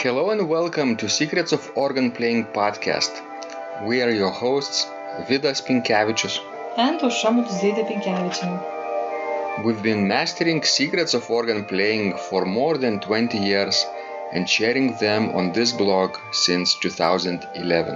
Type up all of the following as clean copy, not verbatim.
Hello and welcome to Secrets of Organ Playing podcast. We are your hosts, Vidas and Ausra. We've been mastering secrets of organ playing for more than 20 years and sharing them on this blog since 2011.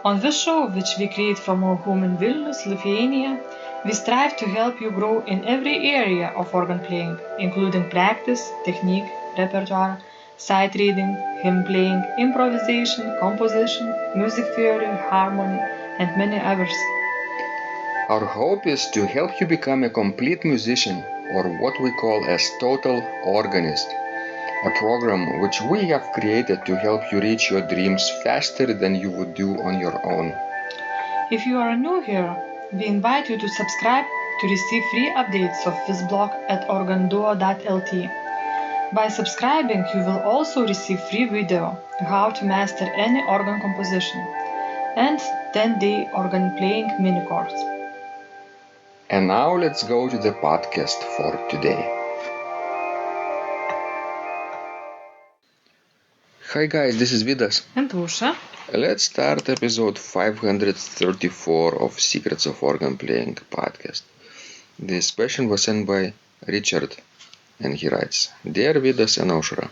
On this show, which we create from our home in Vilnius, Lithuania, we strive to help you grow in every area of organ playing, including practice, technique, repertoire, sight reading, hymn playing, improvisation, composition, music theory, harmony, and many others. Our hope is to help you become a complete musician, or what we call as total organist, a program which we have created to help you reach your dreams faster than you would do on your own. If you are new here, we invite you to subscribe to receive free updates of this blog at organduo.lt. By subscribing, you will also receive free video how to master any organ composition and 10-day organ playing mini course. And now let's go to the podcast for today. Hi guys, this is Vidas. And Ausra. Let's start episode 534 of Secrets of Organ Playing podcast. This question was sent by Richard, and he writes, Dear Vidas and Ausra,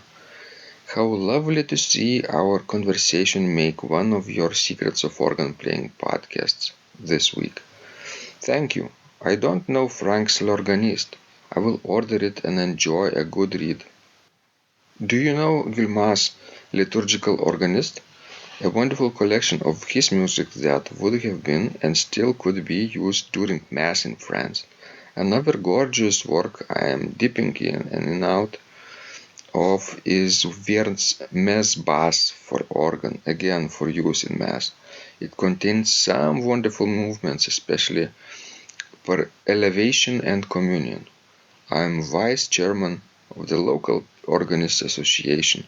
how lovely to see our conversation make one of your Secrets of Organ Playing podcasts this week. Thank you. I don't know Franck's Organiste. I will order it and enjoy a good read. Do you know Guilmant's Liturgical Organiste? A wonderful collection of his music that would have been and still could be used during Mass in France. Another gorgeous work I am dipping in and out of is Vierne's Basse for organ, again for use in Mass. It contains some wonderful movements, especially for elevation and communion. I am vice chairman of the local Organist Association.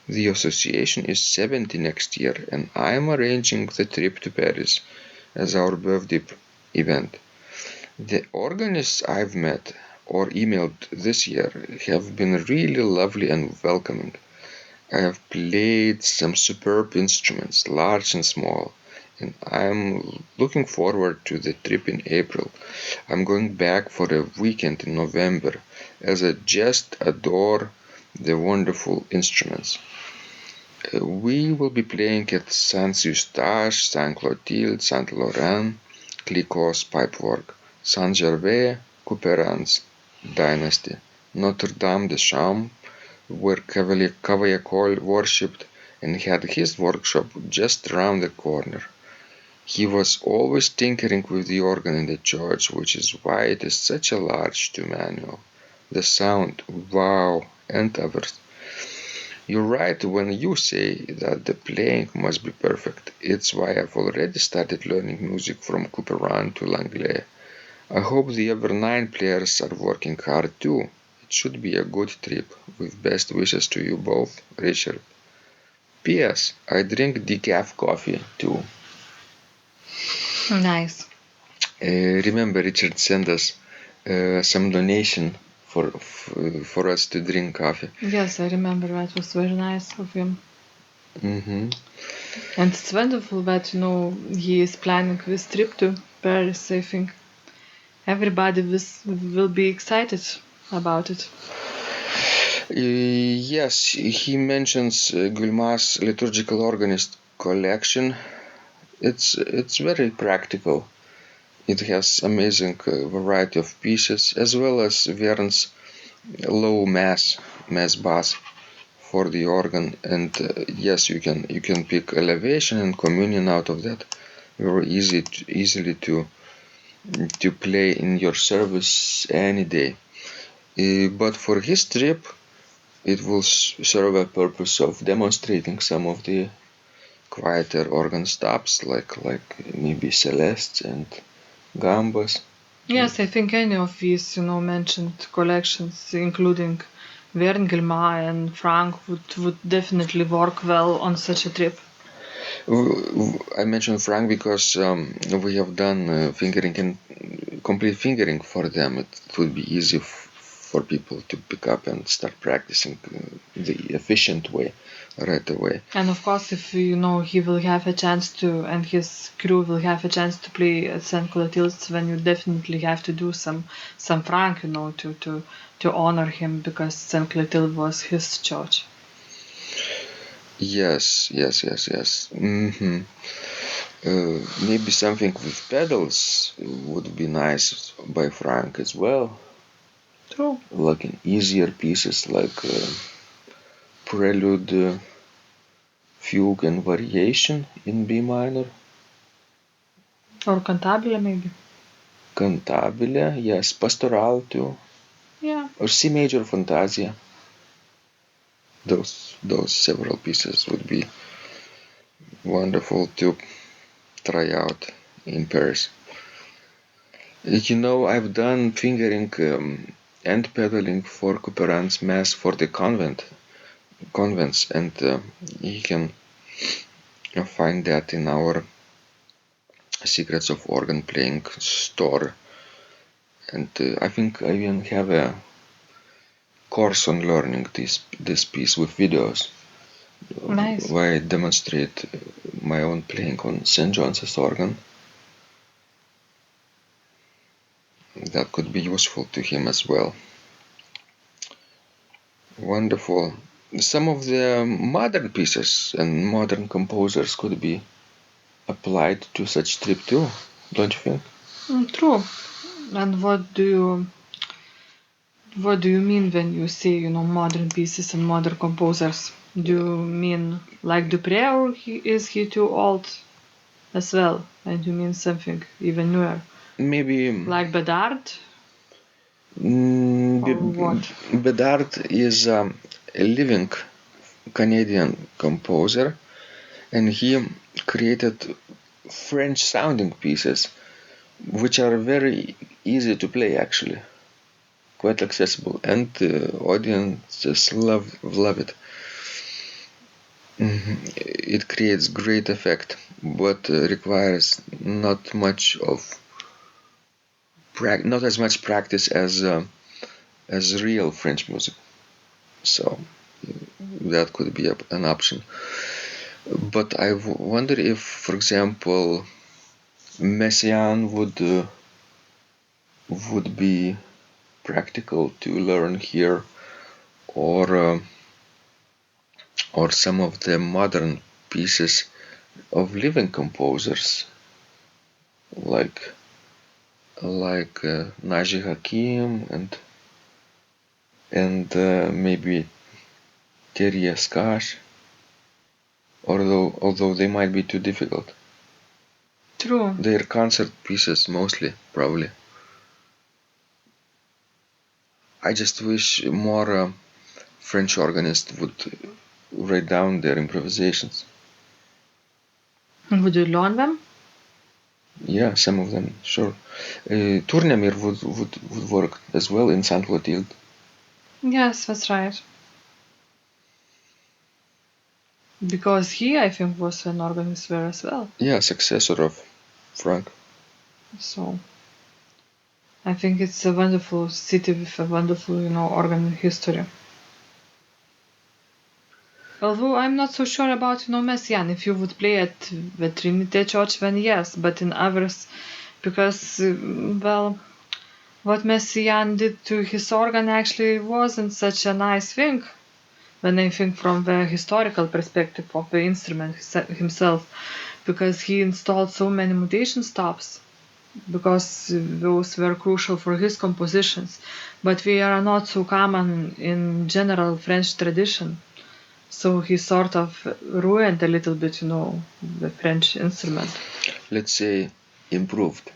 The association is 70 next year, and I am arranging the trip to Paris as our birthday event. The organists I've met or emailed this year have been really lovely and welcoming. I have played some superb instruments, large and small, and I'm looking forward to the trip in April. I'm going back for a weekend in November as I just adore the wonderful instruments. We will be playing at Saint-Eustache, Saint-Clotilde, Saint-Laurent, Clicquot's pipework, Saint-Gervais, Couperin's dynasty, Notre-Dame-des-Champs, where Cavaillé worshipped and had his workshop just around the corner. He was always tinkering with the organ in the church, which is why it is such a large manual. The sound, wow, and others. You're right when you say that the playing must be perfect. It's why I've already started learning music from Couperin to Langlais. I hope the other 9 players are working hard too. It should be a good trip. With best wishes to you both, Richard. P.S. I drink decaf coffee too. Nice. Remember, Richard sent us some donation for us to drink coffee. Yes, I remember that was very nice of him. Mm-hmm. And it's wonderful that, he is planning this trip to Paris, I think. Everybody will be excited about it. Yes, he mentions Guilmant's Liturgical Organist collection. It's very practical. It has amazing variety of pieces, as well as Vierne's low mass bass for the organ. And yes, you can pick elevation and communion out of that. Very easily to play in your service any day. But for his trip, it will serve a purpose of demonstrating some of the quieter organ stops, like maybe Celestes and Gambas. Yes, I think any of these, mentioned collections, including Vierne, Guilmant, and Franck, would definitely work well on such a trip. I mentioned Franck because we have done fingering and complete fingering for them. It would be easy for people to pick up and start practicing the efficient way. right away. And of course, if he will have a chance to, and his crew will have a chance to play at St. Clotilde's, then you definitely have to do some Franck, to honor him, because St. Clotilde was his church. Yes. Maybe something with pedals would be nice by Franck as well. True. Like in easier pieces like Prelude, Fugue and Variation in B minor. Or Cantabile, maybe. Cantabile, yes. Pastoral too. Yeah. Or C major Fantasia. Those several pieces would be wonderful to try out in Paris. I've done fingering and pedaling for Couperin's Mass for the convents, and you can find that in our Secrets of Organ Playing store. And I think I even have a course on learning this piece with videos. Nice. Where I demonstrate my own playing on St. John's organ. That could be useful to him as well. Wonderful. Some of the modern pieces and modern composers could be applied to such trip too, don't you think? True. And what do you mean when you say, modern pieces and modern composers? Do you mean like Dupré, or is he too old as well? And you mean something even newer? Maybe like Bedard? Or what? Bedard is a living Canadian composer, and he created French sounding pieces which are very easy to play, actually, quite accessible, and audiences love it. It creates great effect, but requires not as much practice as real French music. So that could be an option. But I wonder if, for example, Messiaen would be practical to learn here, or some of the modern pieces of living composers like Naji Hakim and maybe Thierry Escache, although they might be too difficult. True. They're concert pieces mostly, probably. I just wish more French organists would write down their improvisations. Would you learn them? Yeah, some of them, sure. Tournemire would work as well in St. Clotilde. Yes, that's right. Because he, I think, was an organist there as well. Yeah, successor of Franck. So I think it's a wonderful city with a wonderful, organ history. Although I'm not so sure about, Messiaen. If you would play at the Trinity Church, then yes, but in others, because, what Messiaen did to his organ actually wasn't such a nice thing, when I think from the historical perspective of the instrument himself, because he installed so many mutation stops, because those were crucial for his compositions, but they are not so common in general French tradition. So he sort of ruined a little bit, the French instrument. Let's say improved.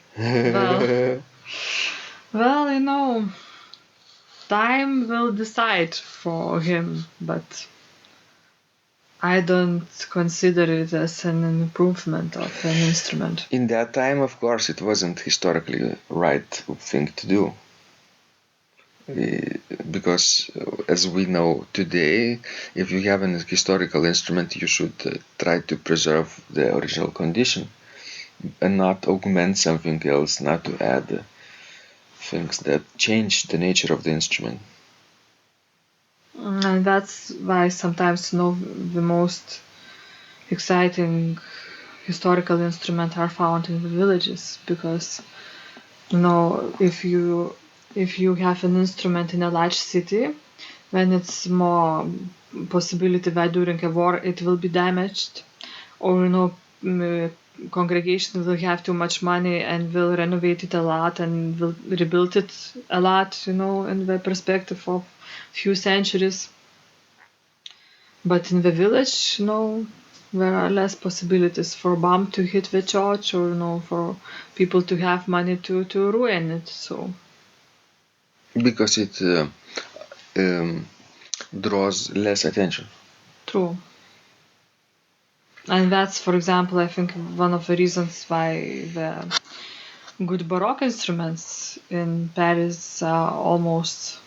Well, time will decide for him, but I don't consider it as an improvement of an instrument. In that time, of course, it wasn't historically right thing to do. Because as we know today, if you have an historical instrument, you should try to preserve the original condition and not augment something else, not to add things that change the nature of the instrument. And that's why sometimes, the most exciting historical instruments are found in the villages, because if you have an instrument in a large city, then it's more possibility that during a war it will be damaged, or congregation will have too much money and will renovate it a lot and will rebuild it a lot, in the perspective of few centuries. But in the village, there are less possibilities for bomb to hit the church, or for people to have money to ruin it. So Because it draws less attention. true. And that's, for example, I think one of the reasons why the good Baroque instruments in Paris are almost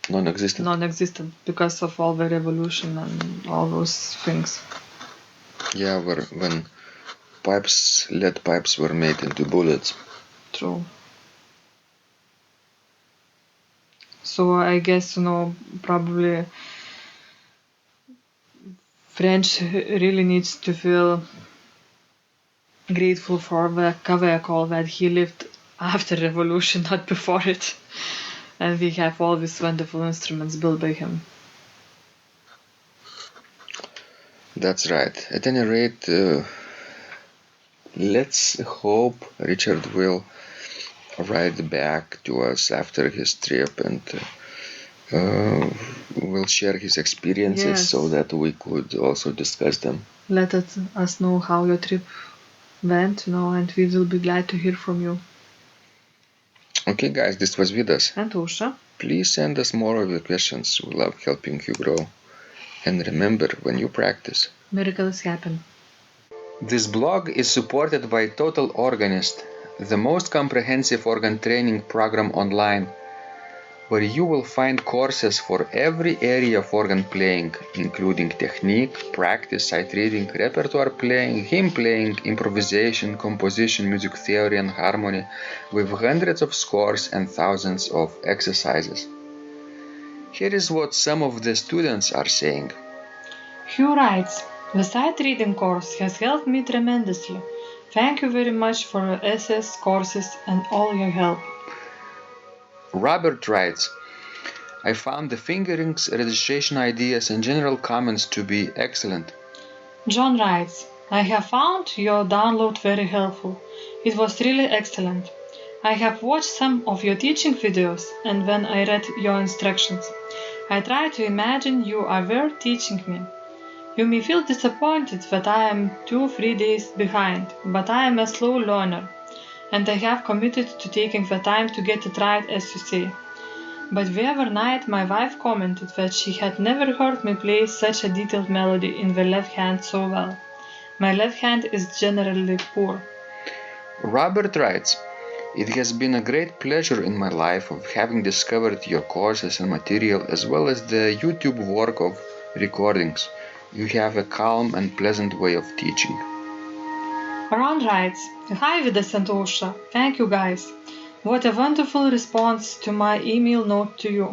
non-existent because of all the revolution and all those things. Yeah, when lead pipes were made into bullets. True. So I guess, probably French really needs to feel grateful for the Cavaillon that he lived after revolution, not before it. And we have all these wonderful instruments built by him. That's right. At any rate, let's hope Richard will write back to us after his trip and will share his experiences, so that we could also discuss them. Let us know how your trip went, and we will be glad to hear from you. Okay, guys, this was Vidas. And Ausra. Please send us more of your questions. We love helping you grow. And remember, when you practice, miracles happen. This blog is supported by Total Organiste, the most comprehensive organ training program online, where you will find courses for every area of organ playing, including technique, practice, sight reading, repertoire playing, hymn playing, improvisation, composition, music theory and harmony, with hundreds of scores and thousands of exercises. Here is what some of the students are saying. Hugh writes, "The sight reading course has helped me tremendously. Thank you very much for your SS courses and all your help." Robert writes, "I found the fingerings, registration ideas and general comments to be excellent." John writes, "I have found your download very helpful. It was really excellent. I have watched some of your teaching videos, and when I read your instructions, I tried to imagine you are there teaching me. You may feel disappointed that I am 2-3 days behind, but I am a slow learner, and I have committed to taking the time to get it right, as you say. But the other night my wife commented that she had never heard me play such a detailed melody in the left hand so well. My left hand is generally poor." Robert writes, "It has been a great pleasure in my life of having discovered your courses and material, as well as the YouTube work of recordings. You have a calm and pleasant way of teaching." Ron writes, "Hi Vidas and Ausra, thank you guys. What a wonderful response to my email note to you.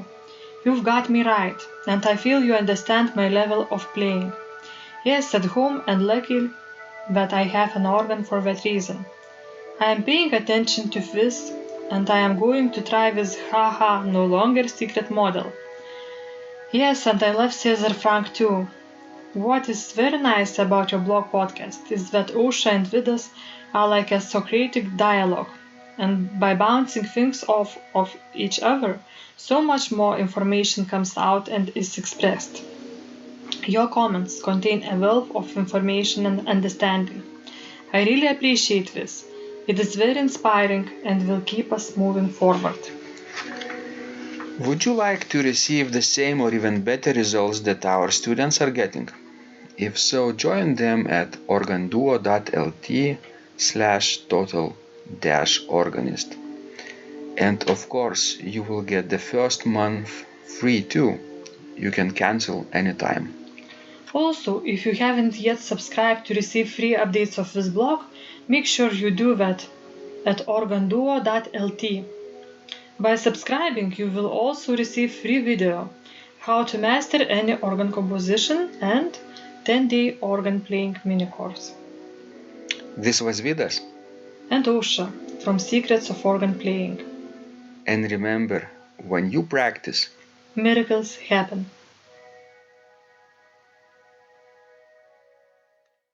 You've got me right, and I feel you understand my level of playing. Yes, at home, and lucky that I have an organ for that reason. I am paying attention to this, and I am going to try this haha no longer secret model. Yes, and I love Cesar Franck too. What is very nice about your blog podcast is that Ausra and Vidas are like a Socratic dialogue, and by bouncing things off of each other, so much more information comes out and is expressed. Your comments contain a wealth of information and understanding. I really appreciate this. It is very inspiring and will keep us moving forward." Would you like to receive the same or even better results that our students are getting? If so, join them at organduo.lt/total-organist. And of course, you will get the first month free too. You can cancel anytime. Also, if you haven't yet subscribed to receive free updates of this blog, make sure you do that at organduo.lt. By subscribing, you will also receive free video, how to master any organ composition and 10-day organ playing mini course. This was Vidas. And Ausra from Secrets of Organ Playing. And remember, when you practice, Miracles happen.